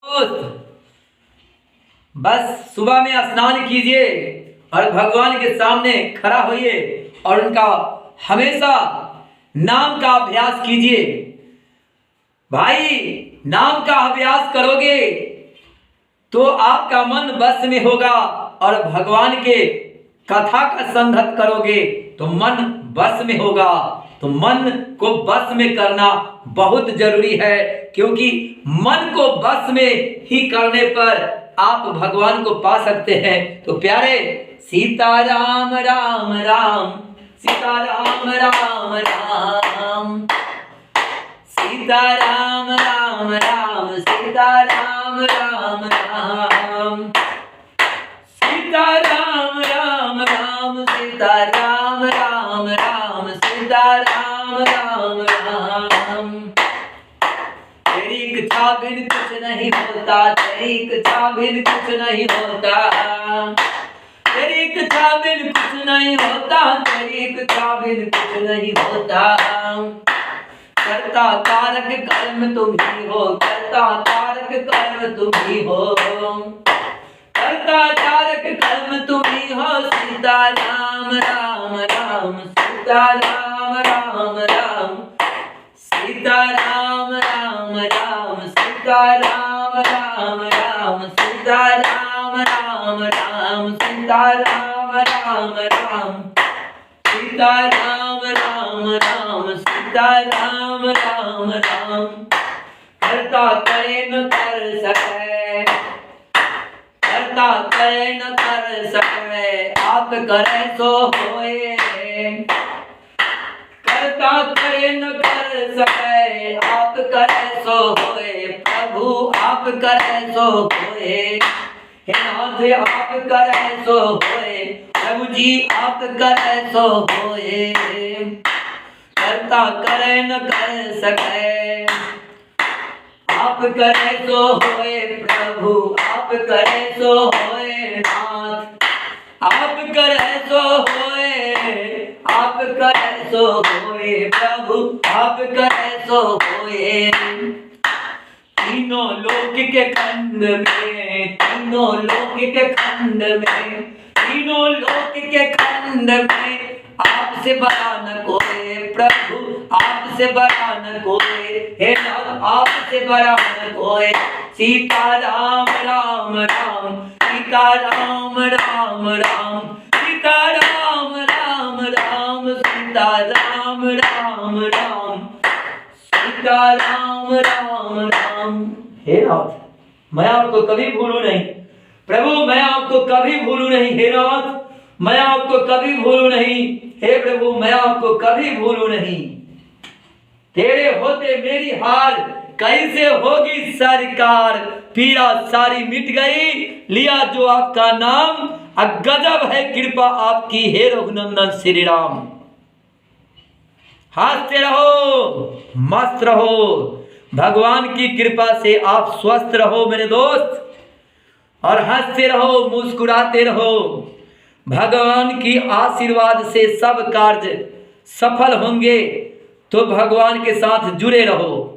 दोस्त, बस सुबह में स्नान कीजिए और भगवान के सामने खड़ा होइए और उनका हमेशा नाम का अभ्यास कीजिए। भाई, नाम का अभ्यास करोगे तो आपका मन बस में होगा और भगवान के कथा का संगत करोगे तो मन बस में होगा। तो मन को बस में करना बहुत जरूरी है, क्योंकि मन को बस में ही करने पर आप भगवान को पा सकते हैं। तो प्यारे, सीताराम राम राम, सीताराम राम राम, सीताराम राम राम, सीताराम राम राम, सीताराम राम राम, सीताराम राम राम, सीताराम राम राम। तेरी इच्छा बिन कुछ नहीं होता, तेरी इच्छा बिन कुछ नहीं होता, तेरी इच्छा बिन कुछ नहीं होता, तेरी इच्छा बिन कुछ नहीं होता। करता कारक कर्म तुम ही हो, करता कारक कर्म तुम ही हो, करता कारक कर्म तुम ही हो। सीताराम राम राम, सीताराम राम राम, सीताराम राम राम, सीताराम राम राम, सीताराम राम राम, सीताराम राम राम, सीताराम राम राम, सीताराम राम राम। करता करे न कर सके, करता करे न कर सके, आप करे सो होए। करता करे न कर सके, आप करे सो होए। प्रभु आप करे सो होए, हे नाथ आप करे सो होए, प्रभु जी आप करे सो होए। करता करे न कर सके, आप करे सो होए। प्रभु आप करे सो होए, नाथ आप करे सो होए, आप करे सो होए। प्रभु आप करे सो होए। तीनों लोक के खंड में, तीनों लोक के खंड में, तीनों लोक के खंड में आपसे बड़ा न कोई। प्रभु आपसे बड़ा न कोई, हे नाथ आपसे बड़ा न कोई। सीताराम राम राम, सीताराम राम राम, सीताराम राम राम, सीताराम राम राम, सीताराम राम राम। हे नाथ, मैं आपको कभी भूलूं नहीं। प्रभु मैं आपको कभी भूलूं नहीं। हे नाथ, मैं आपको कभी भूलूं नहीं। हे प्रभु मैं आपको कभी भूलूं नहीं। तेरे होते मेरी हार कैसे होगी सरकार, पीड़ा सारी मिट गई, लिया जो आपका नाम। गजब है कृपा आपकी, हे रघुनंदन श्री राम। हंसते रहो, मस्त रहो, भगवान की कृपा से आप स्वस्थ रहो मेरे दोस्त, और हंसते रहो, मुस्कुराते रहो। भगवान की आशीर्वाद से सब कार्य सफल होंगे। तो भगवान के साथ जुड़े रहो।